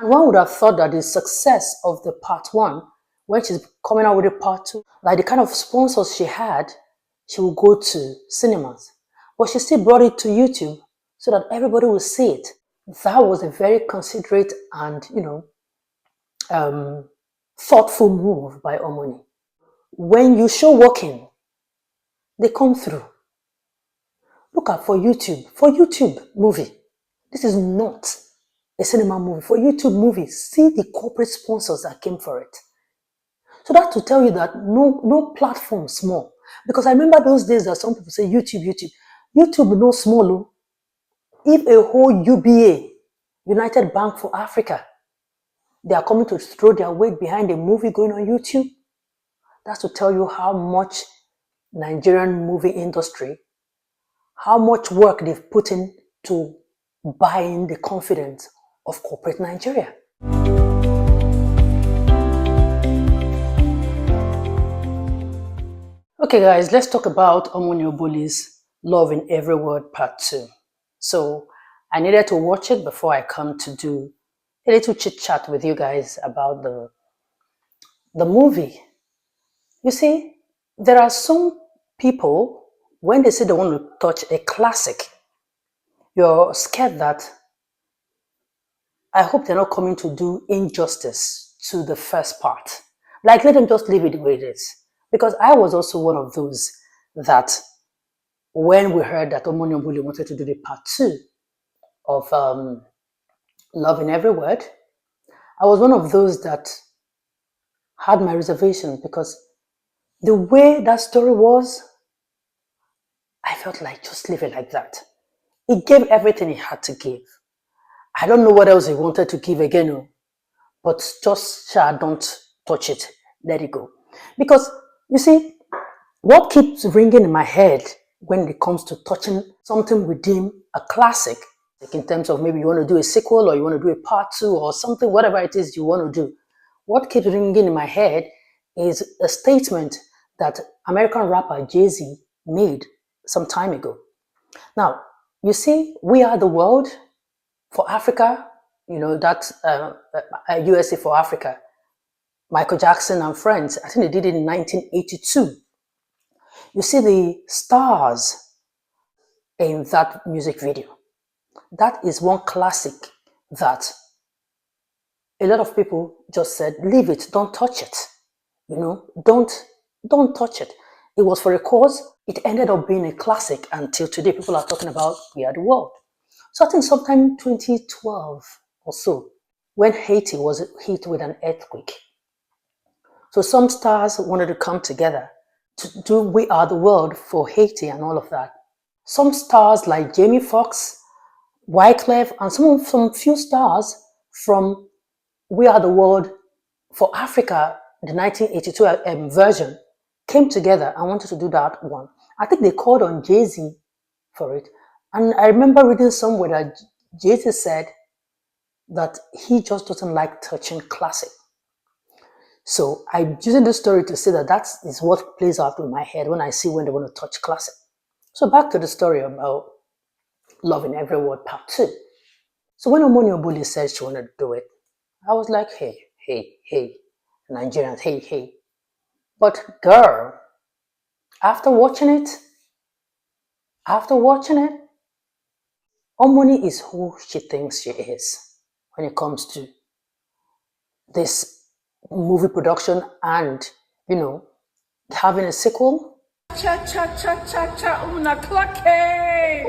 One would have thought that the success of the part one, when she's coming out with the part two, like the kind of sponsors she had, she would go to cinemas. But she still brought it to YouTube so that everybody will see it. That was a very considerate and, thoughtful move by Omoni. When you show working, they come through. Look at for YouTube movie. This is not a cinema movie. For YouTube movie, see the corporate sponsors that came for it. So that's to tell you that no platform small. Because I remember those days that some people say YouTube. YouTube no small. If a whole UBA, United Bank for Africa, they are coming to throw their weight behind a movie going on YouTube, that's to tell you how much Nigerian movie industry, how much work they've put in to buying the confidence of corporate Nigeria. Okay guys, let's talk about Osih-Oyelud's Love in Every Word Part 2. So I needed to watch it before I come to do a little chit chat with you guys about the movie. You see, there are some people, when they say they want to touch a classic, you're scared that I hope they're not coming to do injustice to the first part. Like, let them just leave it the way it is. Because I was also one of those that when we heard that Osih-Oyelud wanted to do the part 2 of Love in Every Word, I was one of those that had my reservations because the way that story was, I felt like just leave it like that. He gave everything he had to give. I don't know what else he wanted to give again, but just don't touch it. Let it go. Because, you see, what keeps ringing in my head when it comes to touching something within a classic, like in terms of maybe you want to do a sequel or you want to do a part 2 or something, whatever it is you want to do, what keeps ringing in my head is a statement that American rapper Jay-Z made some time ago. Now, you see, We Are the World for Africa, that USA for Africa, Michael Jackson and friends, I think they did it in 1982. You see the stars in that music video. That is one classic that a lot of people just said, leave it, don't touch it. Don't touch it. It was for a cause. It ended up being a classic until today people are talking about We Are the World. So I think sometime 2012 or so, when Haiti was hit with an earthquake. So some stars wanted to come together to do We Are the World for Haiti and all of that. Some stars like Jamie Foxx, Wyclef, and some few stars from We Are the World for Africa, the 1982 version, came together and wanted to do that one. I think they called on Jay-Z for it. And I remember reading somewhere that Jay-Z said that he just doesn't like touching classic. So I'm using this story to say that is what plays out in my head when I see when they want to touch classic. So back to the story about Love in Every Word Part 2. So when Osih-Oyelud said she wanted to do it, I was like, hey, Nigerians, hey. But girl, after watching it, Omoni is who she thinks she is when it comes to this movie production and, having a sequel. Cha, una claque!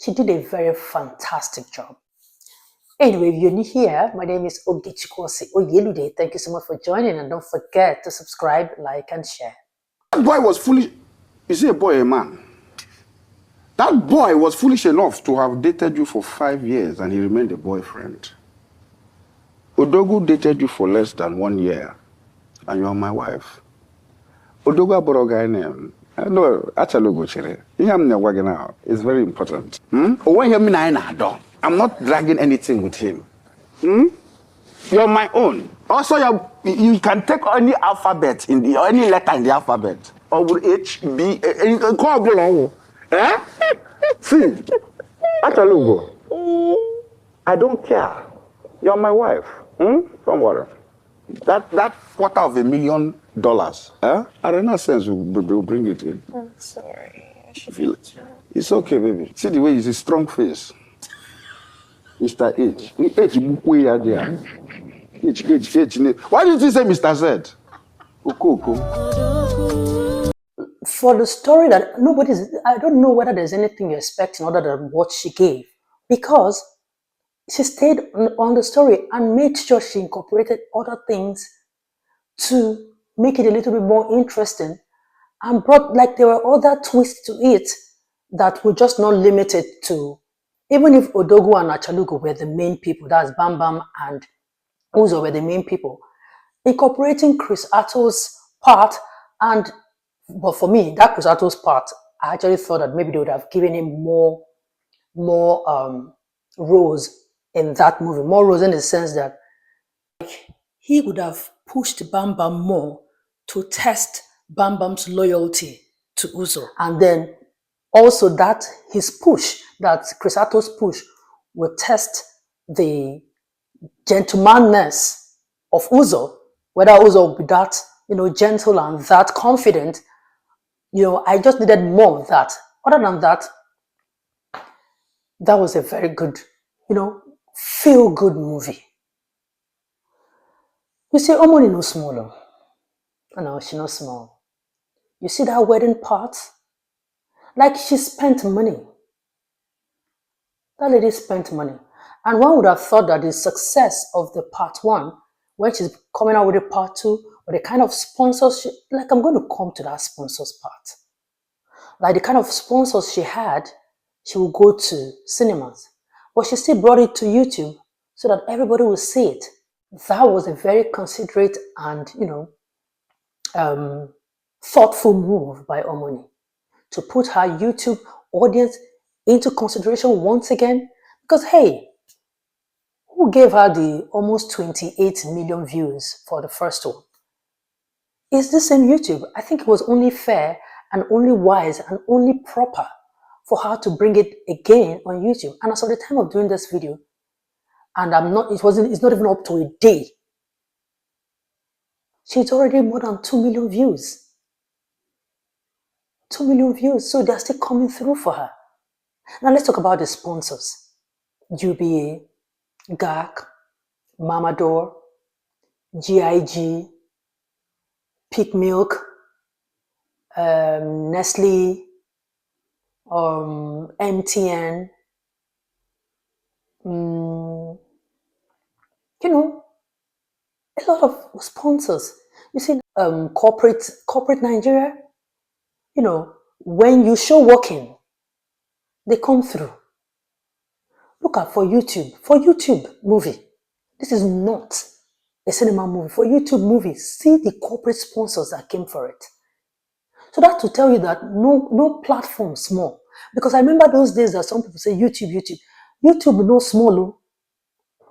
She did a very fantastic job. Anyway, if you're new here, my name is Osih-Oyelude. Thank you so much for joining, and don't forget to subscribe, like, and share. That boy was foolish. Is he a boy or a man? That boy was foolish enough to have dated you for 5 years and he remained a boyfriend. Odogu dated you for less than 1 year and you are my wife. Odogu aboro guy name. No, it's very important. I'm not dragging anything with him. You're my own. Also, you can take any alphabet any letter in the alphabet. Or H, B, you can call below. Eh? See, Achalugo, I don't care. You're my wife. Don't worry. That $250,000, Arena sense will bring it in. I'm sorry. I should Feel it. It's okay, baby. See the way he's a strong face. Mr. H. H. Why did you say Mr. Z? Oko. For the story that I don't know whether there's anything you're expecting other than what she gave, because she stayed on the story and made sure she incorporated other things to make it a little bit more interesting, and brought, like, there were other twists to it that were just not limited to, even if Odogu and Achalugo were the main people, that's Bam Bam and Uzo were the main people, incorporating Chris Atto's part. But for me, that Chris Atto's part, I actually thought that maybe they would have given him more roles in that movie. More roles in the sense that he would have pushed Bam Bam more to test Bam Bam's loyalty to Uzo. And then also that his push, that Chris Atto's push, will test the gentlemanness of Uzo, whether Uzo will be that, gentle and that confident. I just needed more of that. Other than that, that was a very good, feel-good movie. You see, Omoni no small. No, she no small. You see that wedding part? Like, she spent money. That lady spent money. And one would have thought that the success of the part one, when she's coming out with the part two, or the kind of sponsorship, like, I'm going to come to that sponsors part. Like, the kind of sponsors she had, she will go to cinemas. But she still brought it to YouTube so that everybody will see it. That was a very considerate and, thoughtful move by Omoni to put her YouTube audience into consideration once again. Because, hey, who gave her the almost 28 million views for the first one? It's the same YouTube. I think it was only fair and only wise and only proper for her to bring it again on YouTube. And as of the time of doing this video, and it's not even up to a day, she's already more than 2 million views. 2 million views. So they're still coming through for her. Now let's talk about the sponsors. UBA, GAC, Mamador, GIG, Peak Milk, Nestle, MTN, a lot of sponsors. You see, corporate Nigeria, when you show working, they come through. Look at for YouTube movie. This is not a cinema movie. For YouTube movie, see the corporate sponsors that came for it. So that's to tell you that no platform small. Because I remember those days that some people say YouTube. YouTube no small.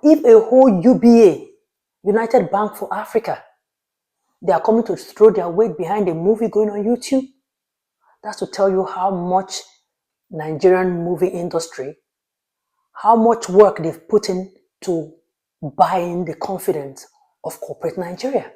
If a whole UBA, United Bank for Africa, they are coming to throw their weight behind a movie going on YouTube, that's to tell you how much Nigerian movie industry, how much work they've put in to buying the confidence of corporate Nigeria.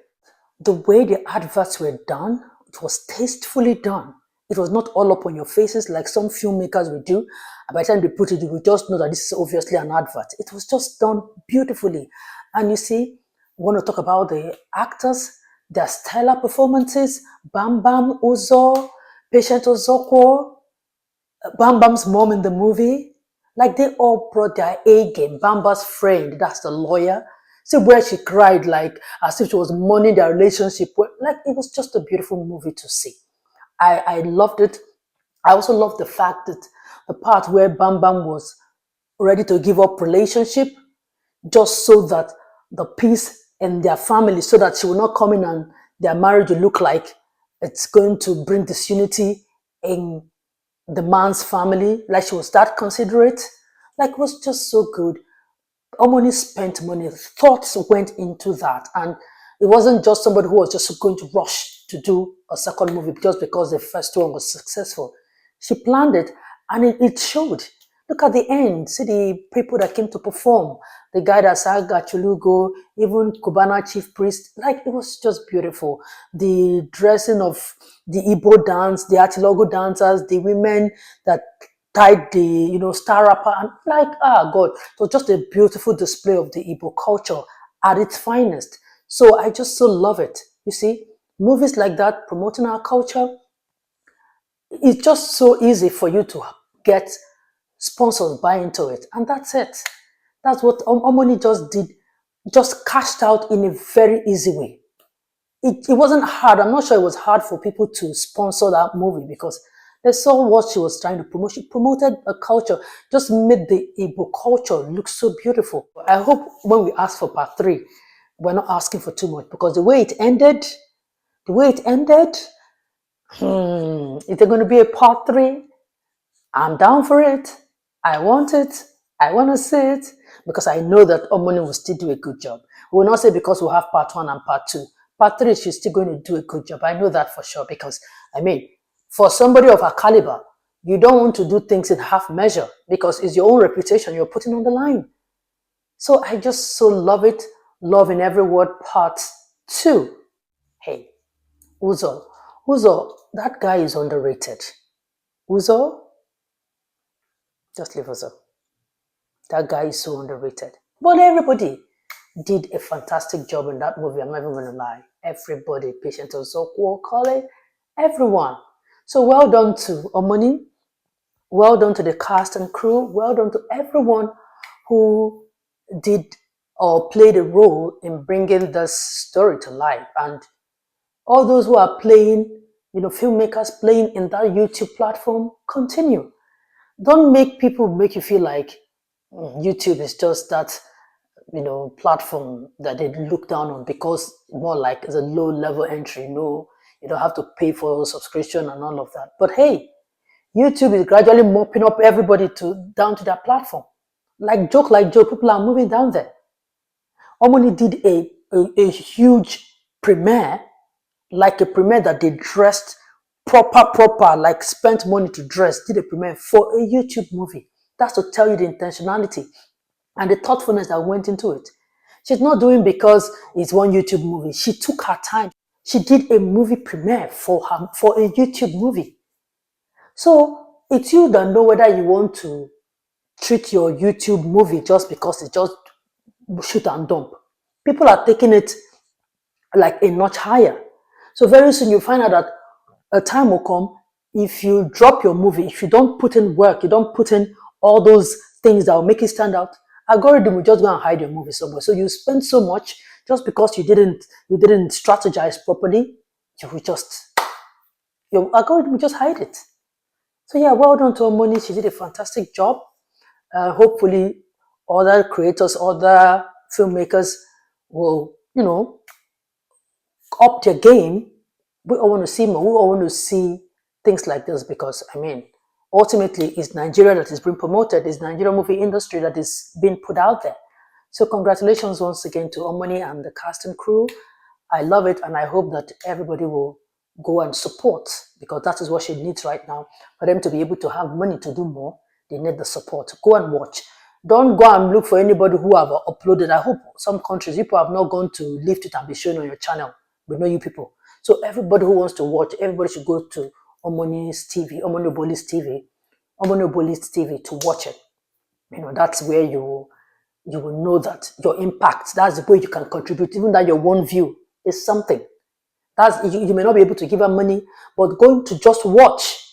The way the adverts were done, it was tastefully done. It was not all up on your faces like some filmmakers would do. And by the time they put it, you would just know that this is obviously an advert. It was just done beautifully. And you see, we want to talk about the actors, their stellar performances. Bam Bam, Uzo, Patient Ozokwo, Bam Bam's mom in the movie. Like, they all brought their A game. Bamba's friend, that's the lawyer. See where she cried, like as if she was mourning their relationship. Like, it was just a beautiful movie to see. I loved it. I also loved the fact that the part where Bam Bam was ready to give up relationship just so that the peace in their family, so that she will not come in and their marriage will look like it's going to bring disunity in the man's family. Like, she was that considerate. Like, it was just so good. Omoni spent money, thoughts went into that. And it wasn't just somebody who was just going to rush to do a second movie just because the first one was successful. She planned it and it showed. Look at the end. See the people that came to perform. The guy that sang Chulugo, even Kubana chief priest. Like, it was just beautiful. The dressing of the Igbo dance, the Atilogo dancers, the women that tied the, star rapper. And like, God, it was just a beautiful display of the Igbo culture at its finest. So I just so love it. You see, movies like that promoting our culture, it's just so easy for you to get sponsors buy into it, and that's it. That's what Omoni just did, just cashed out in a very easy way. It wasn't hard. I'm not sure it was hard for people to sponsor that movie because they saw what she was trying to promote. She promoted a culture, just made the Igbo culture look so beautiful. I hope when we ask for part 3, we're not asking for too much, because the way it ended, is there going to be a part 3? I'm down for it. I want it. I want to see it, because I know that Omoni will still do a good job. We will not say because we'll have part 1 and part 2. Part 3, she's still going to do a good job. I know that for sure, because, for somebody of her caliber, you don't want to do things in half measure, because it's your own reputation you're putting on the line. So I just so love it. Love in Every Word part 2. Hey, Uzo, that guy is underrated. Uzo, just leave Uzo. That guy is so underrated. But everybody did a fantastic job in that movie. I'm not even going to lie. Everybody, Patient Ozokwo, Kole, everyone. So well done to Omoni. Well done to the cast and crew. Well done to everyone who did or played a role in bringing this story to life. And all those who are playing, filmmakers playing in that YouTube platform, continue. Don't make people make you feel like YouTube is just that, platform that they look down on, because more like it's a low level entry. No, you don't have to pay for a subscription and all of that. But hey, YouTube is gradually mopping up everybody down to that platform. Like joke, people are moving down there. Omoni did a huge premiere, like a premiere that they dressed proper, like spent money to dress, did a premiere for a YouTube movie. That's to tell you the intentionality and the thoughtfulness that went into it. She's not doing because it's one YouTube movie. She took her time. She did a movie premiere for a YouTube movie. So it's you that know whether you want to treat your YouTube movie just because it's just shoot and dump. People are taking it like a notch higher. So very soon you find out that a time will come, if you drop your movie, if you don't put in work, you don't put in all those things that will make it stand out, algorithm will just go and hide your movie somewhere. So you spend so much just because you didn't strategize properly, your algorithm will just hide it. So yeah, well done to Omoni. She did a fantastic job. Hopefully other creators, other filmmakers will, up their game. We all want to see more. We all want to see things like this, because ultimately it's Nigeria that is being promoted. It's Nigeria movie industry that is being put out there. So congratulations once again to Omoni and the cast and crew. I love it, and I hope that everybody will go and support, because that is what she needs right now. For them to be able to have money to do more, they need the support. Go and watch. Don't go and look for anybody who have uploaded. I hope some countries, people have not gone to lift it and be shown on your channel. We know you people. So everybody who wants to watch, everybody should go to Omoni's TV, Omoni Oboli's TV to watch it. That's where you will know that your impact, that's the way you can contribute, even that your one view is something. You may not be able to give her money, but going to just watch,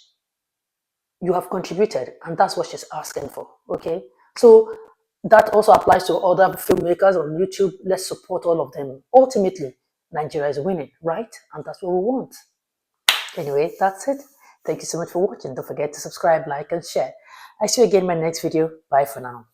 you have contributed, and that's what she's asking for. Okay, so that also applies to other filmmakers on YouTube. Let's support all of them. Ultimately, Nigeria is winning, right? And that's what we want. Anyway, that's it. Thank you so much for watching. Don't forget to subscribe, like, and share. I see you again in my next video. Bye for now.